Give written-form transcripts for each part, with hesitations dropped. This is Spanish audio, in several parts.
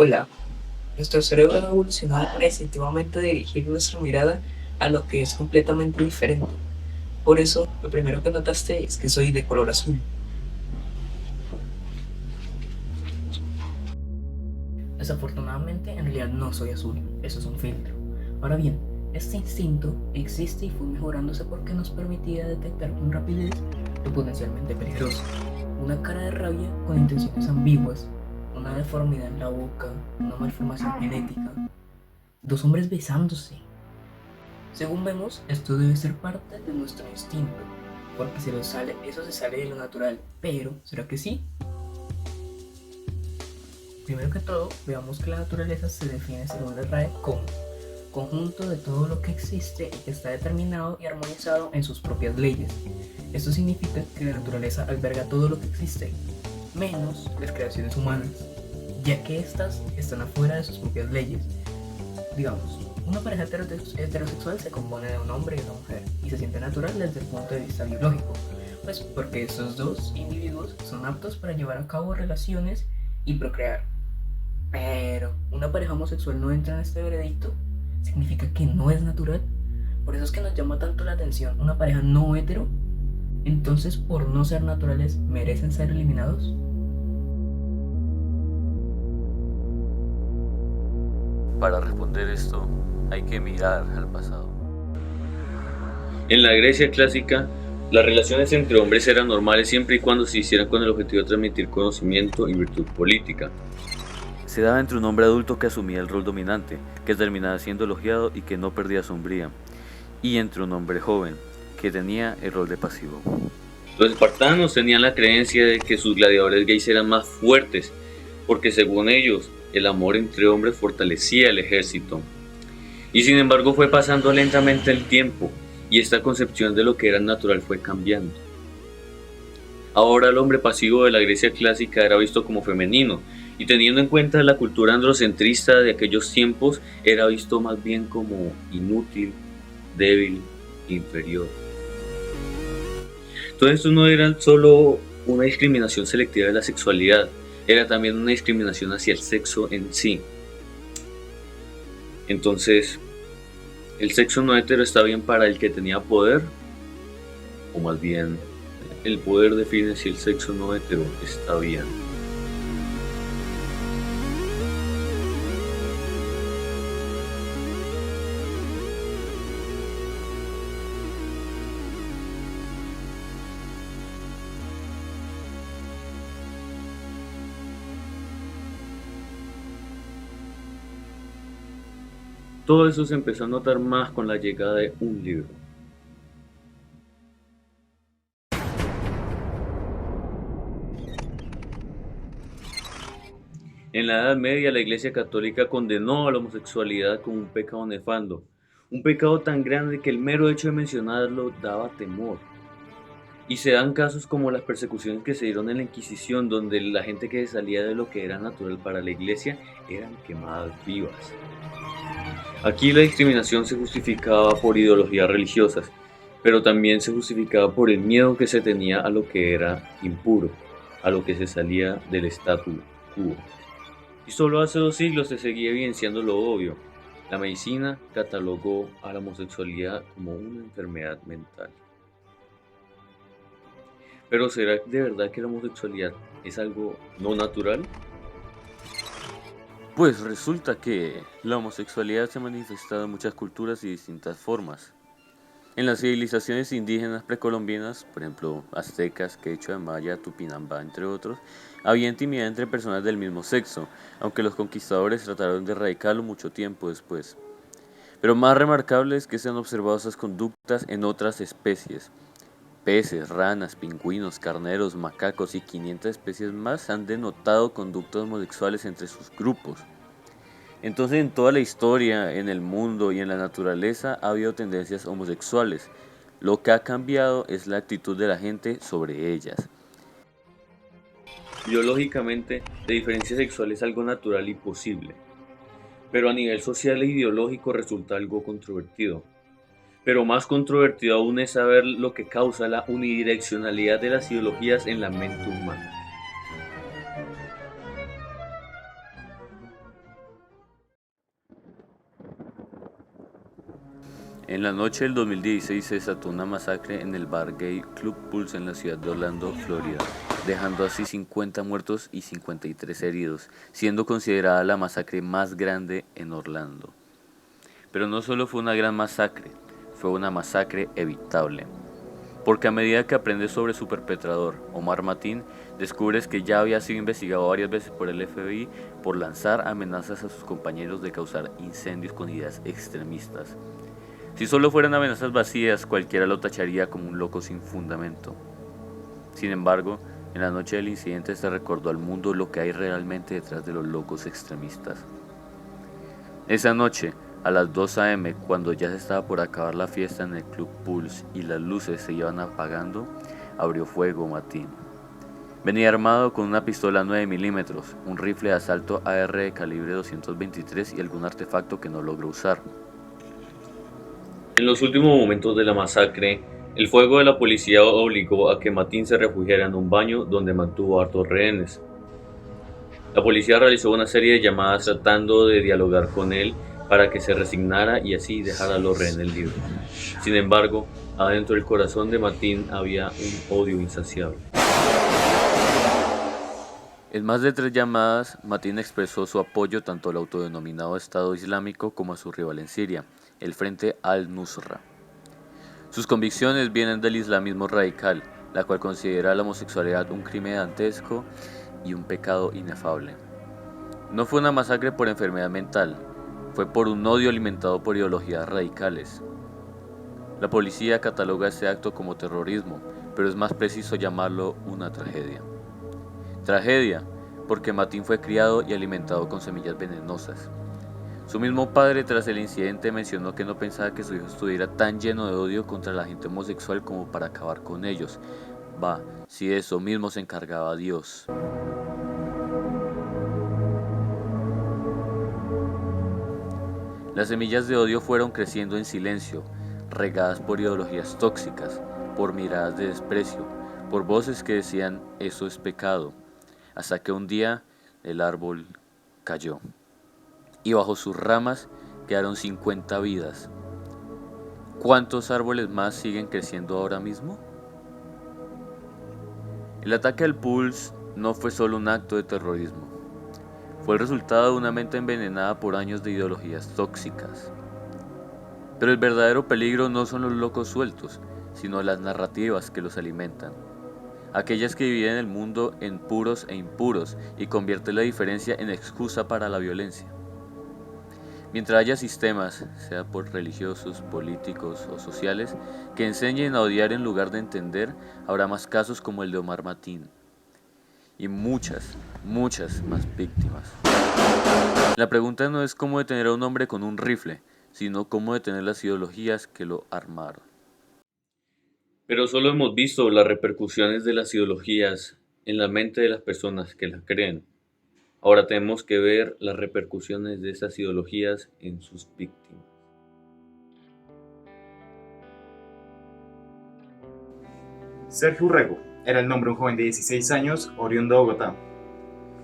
Hola, nuestro cerebro ha evolucionado para instintivamente dirigir nuestra mirada a lo que es completamente diferente. Por eso, lo primero que notaste es que soy de color azul. Desafortunadamente, en realidad no soy azul, eso es un filtro. Ahora bien, este instinto existe y fue mejorándose porque nos permitía detectar con rapidez lo potencialmente peligroso. Una cara de rabia con intenciones ambiguas, una deformidad en la boca, una malformación genética, dos hombres besándose. Según vemos, esto debe ser parte de nuestro instinto, porque eso se sale de lo natural. Pero, ¿será que sí? Primero que todo, veamos que la naturaleza se define según la RAE como conjunto de todo lo que existe y que está determinado y armonizado en sus propias leyes. Esto significa que la naturaleza alberga todo lo que existe, menos las creaciones humanas, ya que éstas están afuera de sus propias leyes. Digamos, una pareja heterosexual se compone de un hombre y una mujer y se siente natural desde el punto de vista biológico, pues porque estos dos individuos son aptos para llevar a cabo relaciones y procrear. Pero una pareja homosexual no entra en este veredicto, significa que no es natural. Por eso es que nos llama tanto la atención una pareja no hetero. Entonces, por no ser naturales, ¿merecen ser eliminados? Para responder esto, hay que mirar al pasado. En la Grecia clásica, las relaciones entre hombres eran normales siempre y cuando se hicieran con el objetivo de transmitir conocimiento y virtud política. Se daba entre un hombre adulto que asumía el rol dominante, que terminaba siendo elogiado y que no perdía su hombría, y entre un hombre joven, que tenía el rol de pasivo. Los espartanos tenían la creencia de que sus gladiadores gays eran más fuertes, porque según ellos, el amor entre hombres fortalecía el ejército. Y sin embargo fue pasando lentamente el tiempo, y esta concepción de lo que era natural fue cambiando. Ahora el hombre pasivo de la Grecia clásica era visto como femenino, y teniendo en cuenta la cultura androcentrista de aquellos tiempos, era visto más bien como inútil, débil, inferior. Todo esto no era solo una discriminación selectiva de la sexualidad, era también una discriminación hacia el sexo en sí. Entonces, ¿el sexo no hetero está bien para el que tenía poder? O más bien, el poder define si el sexo no hetero está bien. Todo eso se empezó a notar más con la llegada de un libro. En la Edad Media la Iglesia Católica condenó a la homosexualidad como un pecado nefando, un pecado tan grande que el mero hecho de mencionarlo daba temor. Y se dan casos como las persecuciones que se dieron en la Inquisición, donde la gente que salía de lo que era natural para la Iglesia eran quemadas vivas. Aquí la discriminación se justificaba por ideologías religiosas, pero también se justificaba por el miedo que se tenía a lo que era impuro, a lo que se salía del statu quo. Y solo hace 2 siglos se seguía evidenciando lo obvio. La medicina catalogó a la homosexualidad como una enfermedad mental. Pero ¿será de verdad que la homosexualidad es algo no natural? Pues resulta que la homosexualidad se ha manifestado en muchas culturas y distintas formas. En las civilizaciones indígenas precolombinas, por ejemplo, aztecas, quechua, maya, tupinambá, entre otros, había intimidad entre personas del mismo sexo, aunque los conquistadores trataron de erradicarlo mucho tiempo después. Pero más remarcable es que se han observado esas conductas en otras especies. Peces, ranas, pingüinos, carneros, macacos y 500 especies más han denotado conductas homosexuales entre sus grupos. Entonces en toda la historia, en el mundo y en la naturaleza ha habido tendencias homosexuales. Lo que ha cambiado es la actitud de la gente sobre ellas. Biológicamente, la diferencia sexual es algo natural y posible, pero a nivel social e ideológico resulta algo controvertido. Pero más controvertido aún es saber lo que causa la unidireccionalidad de las ideologías en la mente humana. En la noche del 2016 se desató una masacre en el bar gay Club Pulse en la ciudad de Orlando, Florida, dejando así 50 muertos y 53 heridos, siendo considerada la masacre más grande en Orlando. Pero no solo fue una gran masacre, fue una masacre evitable. Porque a medida que aprendes sobre su perpetrador, Omar Mateen, descubres que ya había sido investigado varias veces por el FBI por lanzar amenazas a sus compañeros de causar incendios con ideas extremistas. Si solo fueran amenazas vacías, cualquiera lo tacharía como un loco sin fundamento. Sin embargo, en la noche del incidente se recordó al mundo lo que hay realmente detrás de los locos extremistas. Esa noche, a las 2 a.m., cuando ya se estaba por acabar la fiesta en el Club Pulse y las luces se iban apagando, abrió fuego Mateen. Venía armado con una pistola 9 milímetros, un rifle de asalto AR de calibre 223 y algún artefacto que no logró usar. En los últimos momentos de la masacre, el fuego de la policía obligó a que Mateen se refugiara en un baño donde mantuvo a hartos rehenes. La policía realizó una serie de llamadas tratando de dialogar con él para que se resignara y así dejara a los rehenes libres. Sin embargo, adentro del corazón de Mateen había un odio insaciable. En más de 3 llamadas, Mateen expresó su apoyo tanto al autodenominado Estado Islámico como a su rival en Siria, el Frente al-Nusra. Sus convicciones vienen del islamismo radical, la cual considera la homosexualidad un crimen dantesco y un pecado inefable. No fue una masacre por enfermedad mental, fue por un odio alimentado por ideologías radicales. La policía cataloga este acto como terrorismo, pero es más preciso llamarlo una tragedia. Tragedia, porque Mateen fue criado y alimentado con semillas venenosas. Su mismo padre tras el incidente mencionó que no pensaba que su hijo estuviera tan lleno de odio contra la gente homosexual como para acabar con ellos. Va, si de eso mismo se encargaba Dios. Las semillas de odio fueron creciendo en silencio, regadas por ideologías tóxicas, por miradas de desprecio, por voces que decían eso es pecado, hasta que un día el árbol cayó. Y bajo sus ramas quedaron 50 vidas. ¿Cuántos árboles más siguen creciendo ahora mismo? El ataque al Pulse no fue solo un acto de terrorismo. Fue el resultado de una mente envenenada por años de ideologías tóxicas. Pero el verdadero peligro no son los locos sueltos, sino las narrativas que los alimentan. Aquellas que dividen el mundo en puros e impuros y convierten la diferencia en excusa para la violencia. Mientras haya sistemas, sea por religiosos, políticos o sociales, que enseñen a odiar en lugar de entender, habrá más casos como el de Omar Mateen. Y muchas más víctimas. La pregunta no es cómo detener a un hombre con un rifle, sino cómo detener las ideologías que lo armaron. Pero solo hemos visto las repercusiones de las ideologías en la mente de las personas que las creen. Ahora tenemos que ver las repercusiones de esas ideologías en sus víctimas. Sergio Urrego era el nombre de un joven de 16 años oriundo de Bogotá,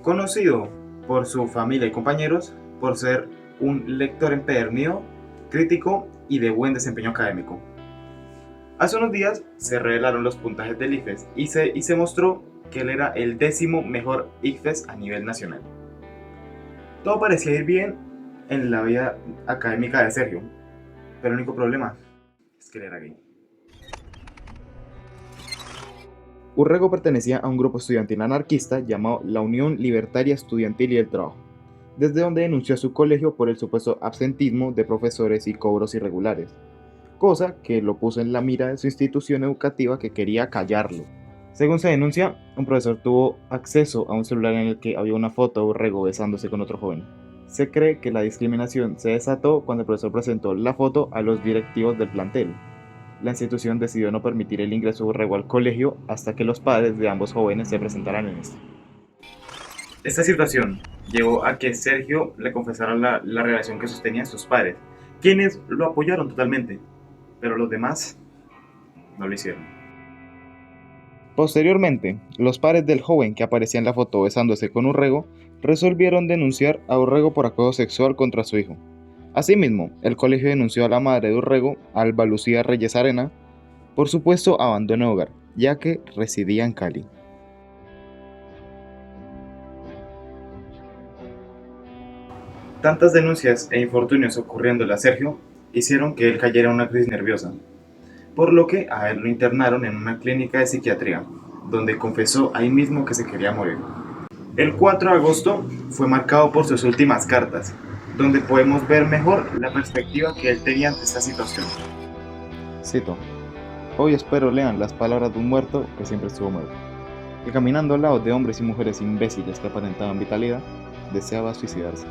conocido por su familia y compañeros por ser un lector empedernido, crítico y de buen desempeño académico. Hace unos días se revelaron los puntajes del ICFES y se mostró que él era el 10º mejor ICFES a nivel nacional. Todo parecía ir bien en la vida académica de Sergio, pero el único problema es que él era gay. Urrego pertenecía a un grupo estudiantil anarquista llamado la Unión Libertaria Estudiantil y del Trabajo, desde donde denunció a su colegio por el supuesto absentismo de profesores y cobros irregulares, cosa que lo puso en la mira de su institución educativa que quería callarlo. Según se denuncia, un profesor tuvo acceso a un celular en el que había una foto de Urrego besándose con otro joven. Se cree que la discriminación se desató cuando el profesor presentó la foto a los directivos del plantel. La institución decidió no permitir el ingreso de Urrego al colegio hasta que los padres de ambos jóvenes se presentaran en este. Esta situación llevó a que Sergio le confesara la relación que sostenían sus padres, quienes lo apoyaron totalmente, pero los demás no lo hicieron. Posteriormente, los padres del joven que aparecía en la foto besándose con Urrego resolvieron denunciar a Urrego por acoso sexual contra su hijo. Asimismo, el colegio denunció a la madre de Urrego, Alba Lucía Reyes Arena, por supuesto abandono de hogar, ya que residía en Cali. Tantas denuncias e infortunios ocurriéndole a Sergio hicieron que él cayera en una crisis nerviosa, por lo que a él lo internaron en una clínica de psiquiatría, donde confesó ahí mismo que se quería morir. El 4 de agosto fue marcado por sus últimas cartas, donde podemos ver mejor la perspectiva que él tenía ante esta situación. Cito: hoy espero lean las palabras de un muerto que siempre estuvo muerto, que caminando al lado de hombres y mujeres imbéciles que aparentaban vitalidad, deseaba suicidarse.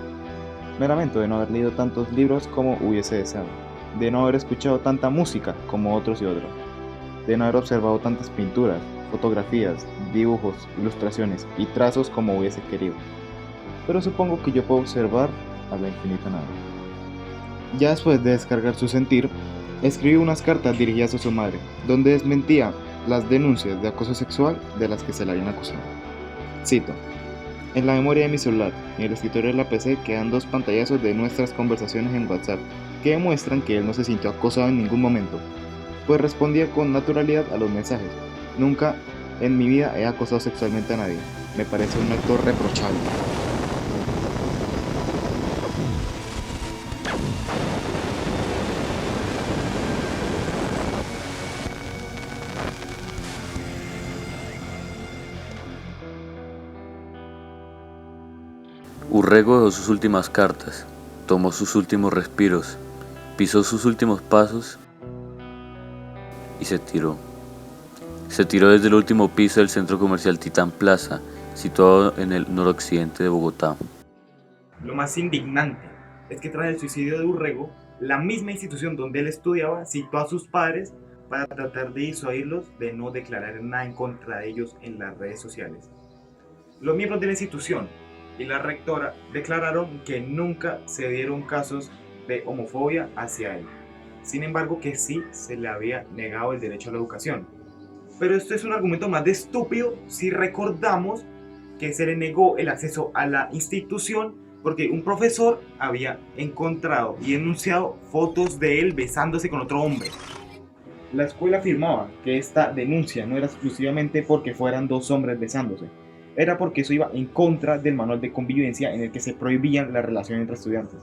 Me lamento de no haber leído tantos libros como hubiese deseado, de no haber escuchado tanta música como otros y otros, de no haber observado tantas pinturas, fotografías, dibujos, ilustraciones y trazos como hubiese querido. Pero supongo que yo puedo observar a la infinita nada. Ya después de descargar su sentir, escribió unas cartas dirigidas a su madre, donde desmentía las denuncias de acoso sexual de las que se le habían acusado. Cito: en la memoria de mi celular y en el escritorio de la PC quedan 2 pantallazos de nuestras conversaciones en WhatsApp que demuestran que él no se sintió acosado en ningún momento, pues respondía con naturalidad a los mensajes. Nunca en mi vida he acosado sexualmente a nadie. Me parece un acto reprochable. Urrego dejó sus últimas cartas, tomó sus últimos respiros, pisó sus últimos pasos y se tiró. Se tiró desde el último piso del centro comercial Titán Plaza, situado en el noroccidente de Bogotá. Lo más indignante es que tras el suicidio de Urrego, la misma institución donde él estudiaba citó a sus padres para tratar de disuadirlos de no declarar nada en contra de ellos en las redes sociales. Los miembros de la institución y la rectora declararon que nunca se dieron casos de homofobia hacia él. Sin embargo, que sí se le había negado el derecho a la educación. Pero esto es un argumento más de estúpido si recordamos que se le negó el acceso a la institución porque un profesor había encontrado y denunciado fotos de él besándose con otro hombre. La escuela afirmaba que esta denuncia no era exclusivamente porque fueran 2 hombres besándose, era porque eso iba en contra del manual de convivencia en el que se prohibían las relaciones entre estudiantes.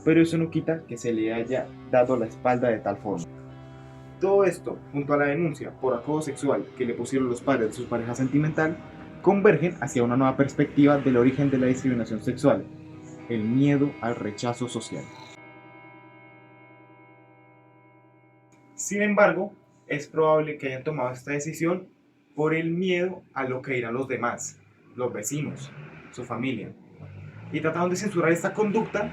Pero eso no quita que se le haya dado la espalda de tal forma. Todo esto, junto a la denuncia por acoso sexual que le pusieron los padres de su pareja sentimental, convergen hacia una nueva perspectiva del origen de la discriminación sexual: el miedo al rechazo social. Sin embargo, es probable que hayan tomado esta decisión por el miedo a lo que dirán los demás, los vecinos, su familia, y trataron de censurar esta conducta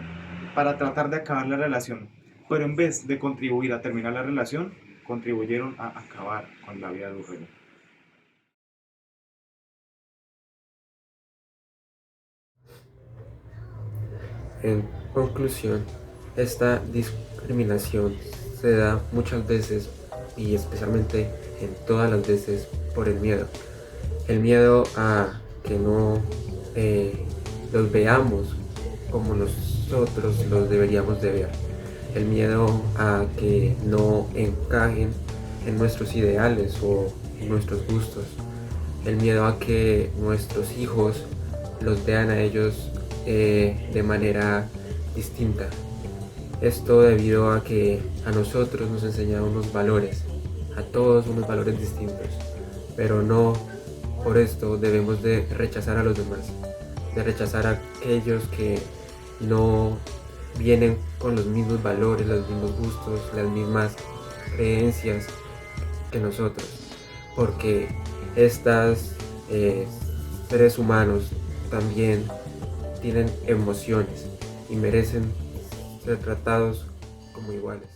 para tratar de acabar la relación, pero en vez de contribuir a terminar la relación, contribuyeron a acabar con la vida de Urrego. En conclusión, esta discriminación se da muchas veces y especialmente en todas las veces por el miedo. El miedo a que no los veamos como nosotros los deberíamos de ver. El miedo a que no encajen en nuestros ideales o en nuestros gustos. El miedo a que nuestros hijos los vean a ellos de manera distinta. Esto debido a que a nosotros nos enseñaron unos valores, a todos unos valores distintos, pero no por esto debemos de rechazar a los demás, de rechazar a aquellos que no vienen con los mismos valores, los mismos gustos, las mismas creencias que nosotros, porque estos seres humanos también tienen emociones y merecen ser tratados como iguales.